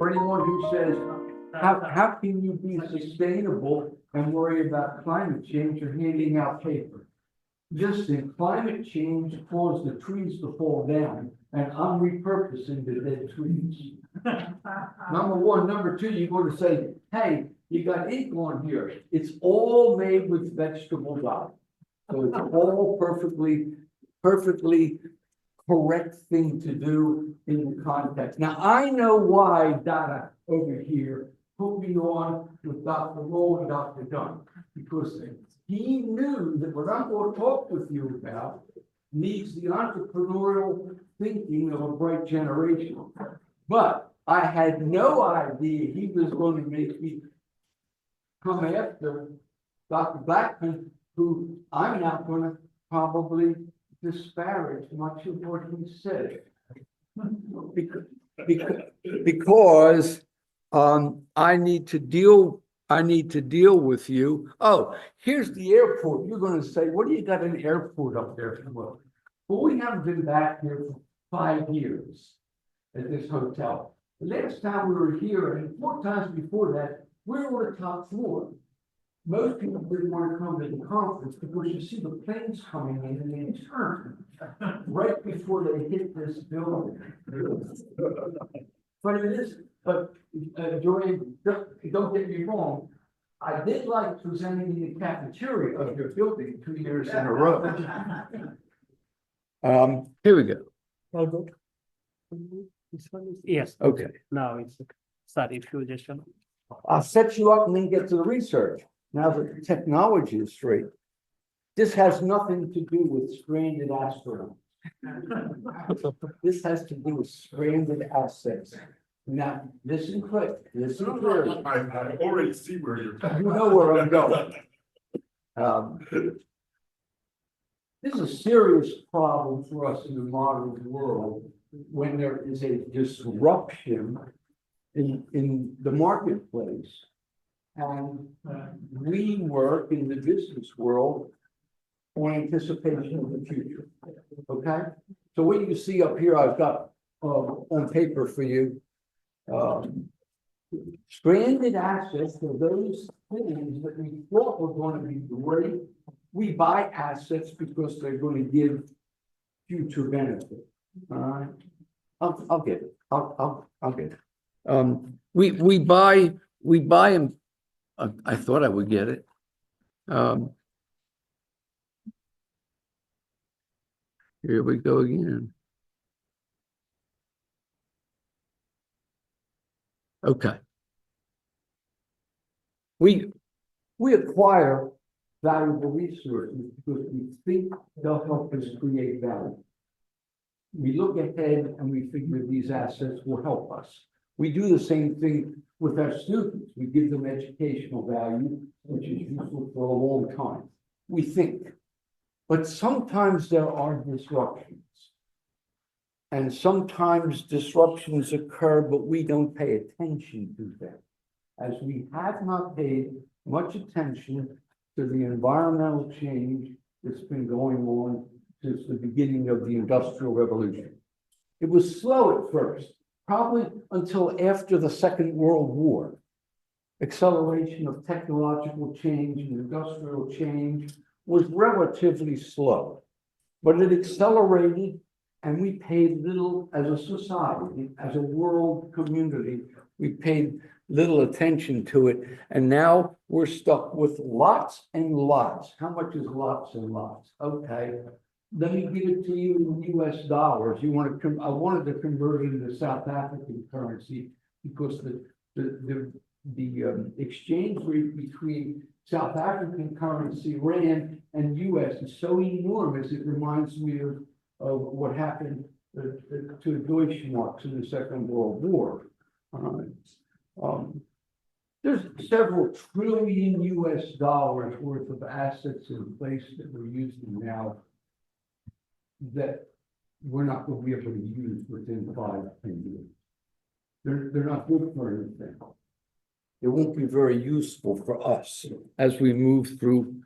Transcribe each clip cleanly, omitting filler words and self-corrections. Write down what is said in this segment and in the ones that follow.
for anyone who says, how can you be sustainable and worry about climate change or handing out paper? Listen, climate change caused the trees to fall down, and I'm repurposing the dead trees. Number one. Number two, you're going to say, hey, you got ink on here. It's all made with vegetable dye. So it's all perfectly correct thing to do in the context. Now, I know why Donna over here put me on with Dr. Rowe and Dr. Dunn, because he knew that what I'm going to talk with you about needs the entrepreneurial thinking of a bright generation. But I had no idea he was going to make me come after Dr. Blackman, who I'm not going to probably disparage much of what he said. Because I need to deal with you. Oh, here's the airport. You're going to say, what do you got an airport up there for? Well, we haven't been back here for 5 years at this hotel. The last time we were here, and 4 times before that, we were on the top floor. Most people didn't want to come to the conference because you see the planes coming in and they turn right before they hit this building. But it is, Joanne, don't get me wrong. I did like presenting the cafeteria of your building 2 years in a row. Here we go. All good. This one is, yes, Okay. now it's, sorry, if you just. I'll set you up and then get to the research. Now that the technology is straight. This has nothing to do with stranded astronauts. This has to do with stranded assets. Now, listen quick, listen clearly. I already see where you're. You know where I'm going. This is a serious problem for us in the modern world when there is a disruption in the marketplace. And we work in the business world on anticipation of the future. Okay? So what you see up here, I've got on paper for you. Stranded assets are those things that we thought were going to be great. We buy assets because they're going to give future benefit. All right, I'll get it. I'll get it. We buy them. I thought I would get it. Here we go again. Okay. We acquire valuable resources because we think they'll help us create value. We look ahead and we figure these assets will help us. We do the same thing with our students. We give them educational value, which is useful for a long time. We think, but sometimes there are disruptions. And sometimes disruptions occur, but we don't pay attention to them. As we have not paid much attention to the environmental change that's been going on since the beginning of the Industrial Revolution. It was slow at first, probably until after the Second World War. Acceleration of technological change and industrial change was relatively slow, but it accelerated. And we paid little as a society, as a world community, we paid little attention to it. And now we're stuck with lots and lots. How much is lots and lots? Okay, let me give it to you in US dollars. You want to? I wanted to convert it into South African currency because the exchange rate between South African currency, rand, and US is so enormous. It reminds me of what happened to the Deutschmarks in the Second World War. There's several trillion US dollars worth of assets in place that we're using now that we're not going to be able to use within 5-10 years. They're not good for anything. It won't be very useful for us as we move through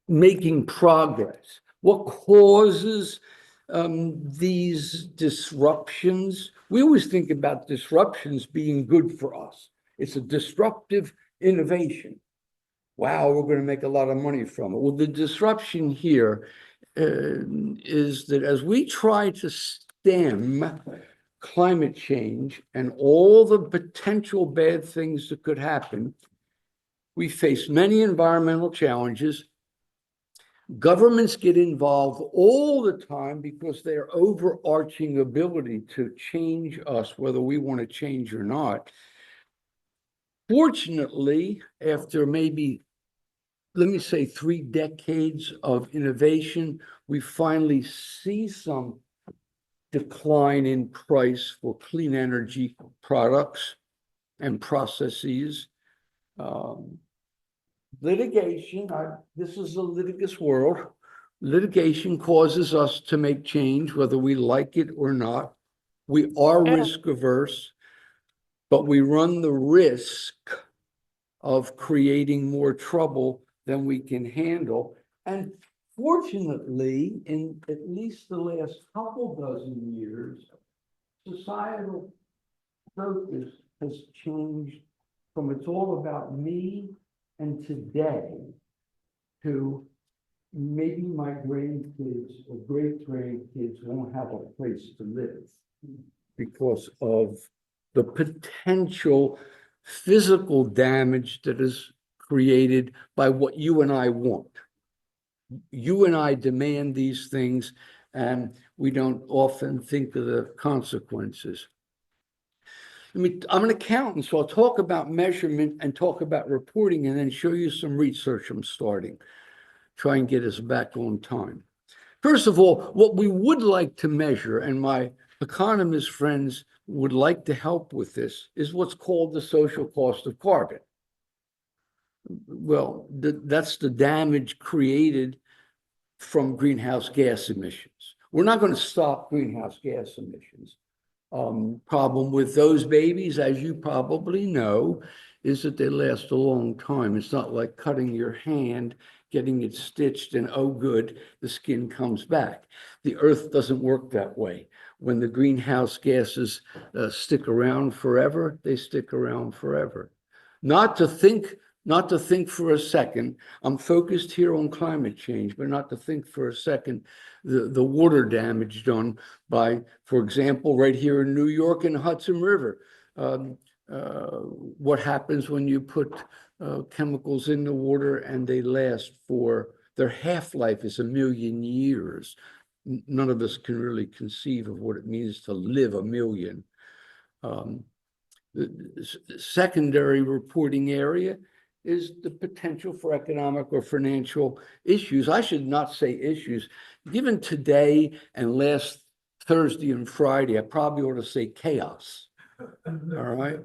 making progress. What causes these disruptions, we always think about disruptions being good for us. It's a disruptive innovation. Wow, we're going to make a lot of money from it. Well, the disruption here is that as we try to stem climate change and all the potential bad things that could happen, we face many environmental challenges. Governments get involved all the time because their overarching ability to change us, whether we want to change or not. Fortunately, after maybe, let me say, 3 decades of innovation, we finally see some decline in price for clean energy products and processes. Litigation, this is a litigious world. Litigation causes us to make change, whether we like it or not. We are risk averse, but we run the risk of creating more trouble than we can handle. And fortunately, in at least the last couple dozen years, societal focus has changed from it's all about me and today to maybe my grandkids or great-grandkids won't have a place to live because of the potential physical damage that is created by what you and I want. You and I demand these things, and we don't often think of the consequences. I'm an accountant, so I'll talk about measurement and talk about reporting and then show you some research I'm starting. Try and get us back on time. First of all, what we would like to measure, and my economist friends would like to help with this, is what's called the social cost of carbon. Well, that's the damage created from greenhouse gas emissions. We're not going to stop greenhouse gas emissions. Problem with those babies, as you probably know, is that they last a long time. It's not like cutting your hand, getting it stitched, and oh good, the skin comes back. The earth doesn't work that way. When the greenhouse gases stick around forever, they stick around forever. Not to think for a second, I'm focused here on climate change, but not to think for a second the water damage done by, for example, right here in New York in the Hudson River. What happens when you put chemicals in the water and they last for, their half-life is 1 million years. None of us can really conceive of what it means to live 1 million. The secondary reporting area is the potential for economic or financial issues. I should not say issues. Given today and last Thursday and Friday, I probably ought to say chaos. All right.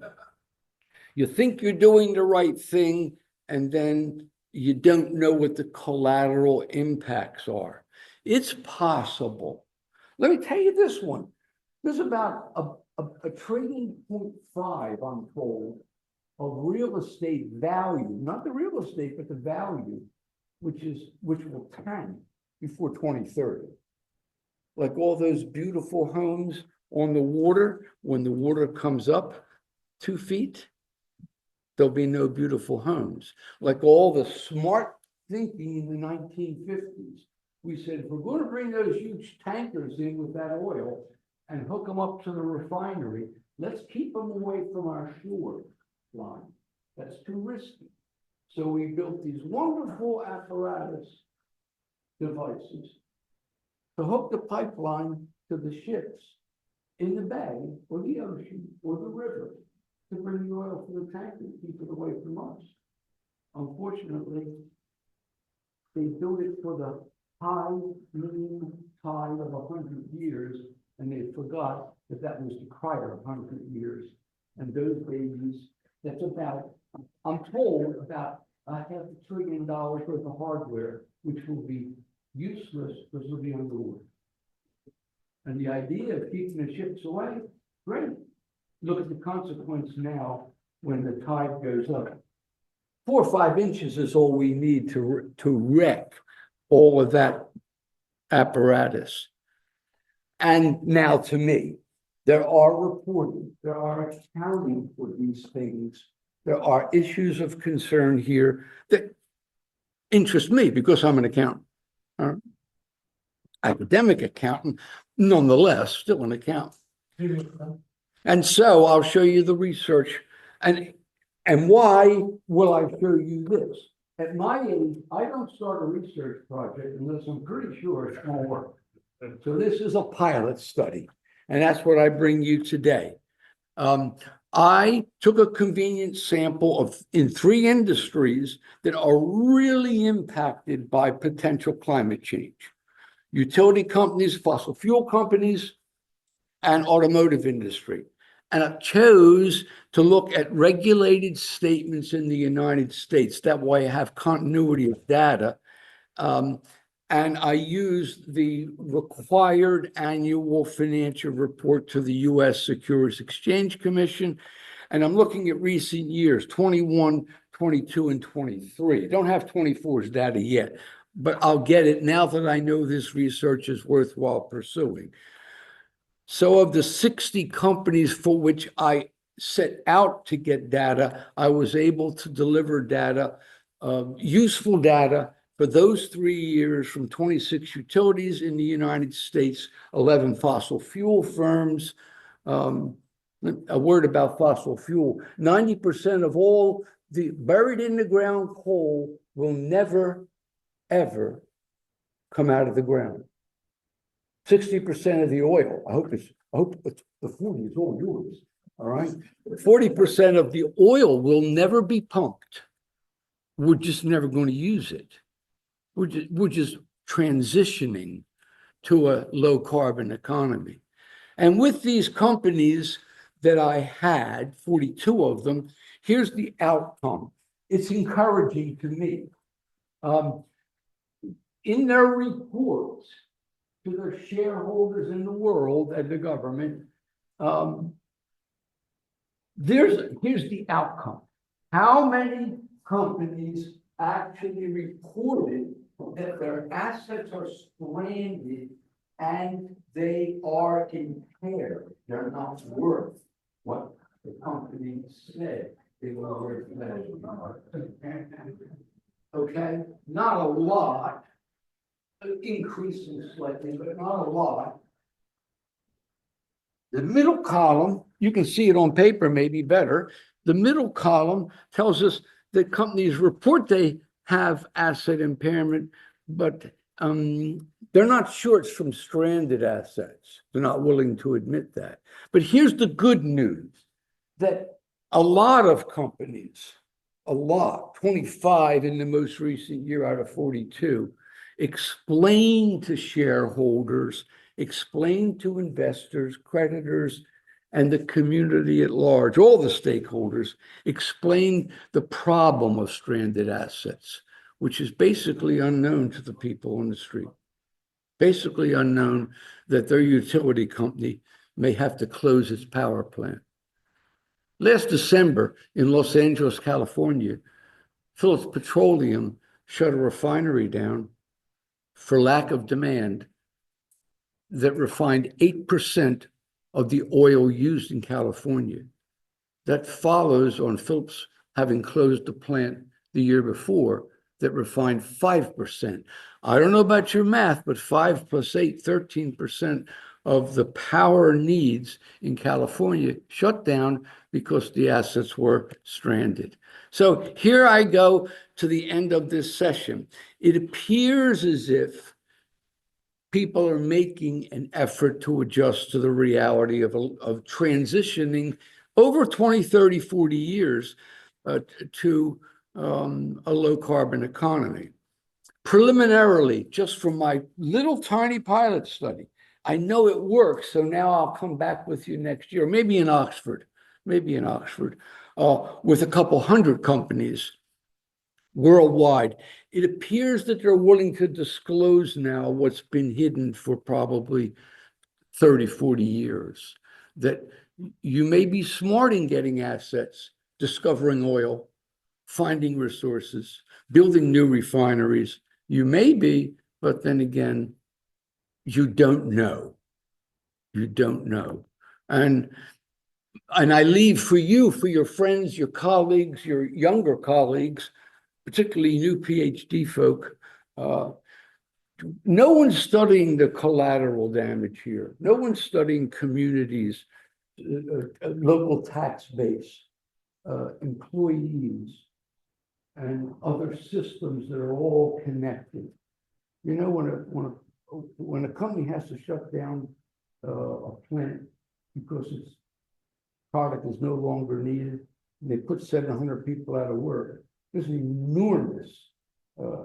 You think you're doing the right thing, and then you don't know what the collateral impacts are. It's possible. Let me tell you this one. There's about a trading 0.5, I'm told, of real estate value, not the real estate, but the value, which will tank before 2030. Like all those beautiful homes on the water, when the water comes up 2 feet, there'll be no beautiful homes. Like all the smart thinking in the 1950s, we said, if we're going to bring those huge tankers in with that oil and hook them up to the refinery, let's keep them away from our shore line. That's too risky. So we built these wonderful apparatus devices to hook the pipeline to the ships in the bay or the ocean or the river to bring the oil for the tanker, keep it away from us. Unfortunately, they built it for the high mean tide of 100 years, and they forgot that that was the prior 100 years. And those babies, that's about, I'm told, about $500 billion worth of hardware, which will be useless because it'll be underwater. And the idea of keeping the ships away, great. Look at the consequence now when the tide goes up. 4 or 5 inches is all we need to wreck all of that apparatus. And now to me, there are reporting, there are accounting for these things. There are issues of concern here that interest me because I'm an accountant. Academic accountant, nonetheless, still an accountant. And so I'll show you the research. And why will I show you this? At my age, I don't start a research project unless I'm pretty sure it's going to work. So this is a pilot study, and that's what I bring you today. I took a convenient sample in 3 industries that are really impacted by potential climate change: utility companies, fossil fuel companies, and automotive industry. And I chose to look at regulated statements in the United States. That way I have continuity of data. And I used the required annual financial report to the U.S. Securities Exchange Commission. And I'm looking at recent years, 21, 22, and 23. Don't have 24's data yet, but I'll get it now that I know this research is worthwhile pursuing. So of the 60 companies for which I set out to get data, I was able to deliver data, useful data for those 3 years from 26 utilities in the United States, 11 fossil fuel firms. A word about fossil fuel: 90% of all the buried in the ground coal will never, ever come out of the ground. 60% of the oil, I hope the 40 is all yours, all right? 40% of the oil will never be pumped. We're just never going to use it. We're just transitioning to a low carbon economy. And with these companies that I had, 42 of them, here's the outcome. It's encouraging to me. In their reports to their shareholders in the world and the government, here's the outcome. How many companies actually reported that their assets are stranded and they are impaired? They're not worth what the company said they were worth. Okay, not a lot, increasing slightly, but not a lot. The middle column, you can see it on paper maybe better. The middle column tells us that companies report they have asset impairment, but they're not sure it's from stranded assets. They're not willing to admit that. But here's the good news, that a lot of companies, 25 in the most recent year out of 42, explain to shareholders, explain to investors, creditors, and the community at large, all the stakeholders, explain the problem of stranded assets, which is basically unknown to the people on the street. Basically unknown that their utility company may have to close its power plant. Last December in Los Angeles, California, Phillips Petroleum shut a refinery down for lack of demand that refined 8% of the oil used in California. That follows on Phillips having closed the plant the year before that refined 5%. I don't know about your math, but 5 plus 8, 13% of the power needs in California shut down because the assets were stranded. So here I go to the end of this session. It appears as if people are making an effort to adjust to the reality of transitioning over 20, 30, 40 years to a low carbon economy. Preliminarily, just from my little tiny pilot study, I know it works. So now I'll come back with you next year, maybe in Oxford, with a couple hundred companies worldwide. It appears that they're willing to disclose now what's been hidden for probably 30, 40 years, that you may be smart in getting assets, discovering oil, finding resources, building new refineries. You may be, but then again, you don't know. you don't know. And I leave for you, for your friends, your colleagues, your younger colleagues, particularly new PhD folk, no one's studying the collateral damage here. No one's studying communities, local tax base, employees, and other systems that are all connected. You know, when a company has to shut down a plant because its product is no longer needed, and they put 700 people out of work, there's an enormous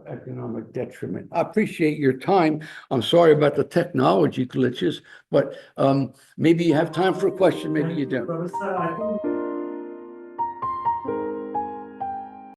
economic detriment. I appreciate your time. I'm sorry about the technology glitches, but maybe you have time for a question, maybe you don't. Professor, I think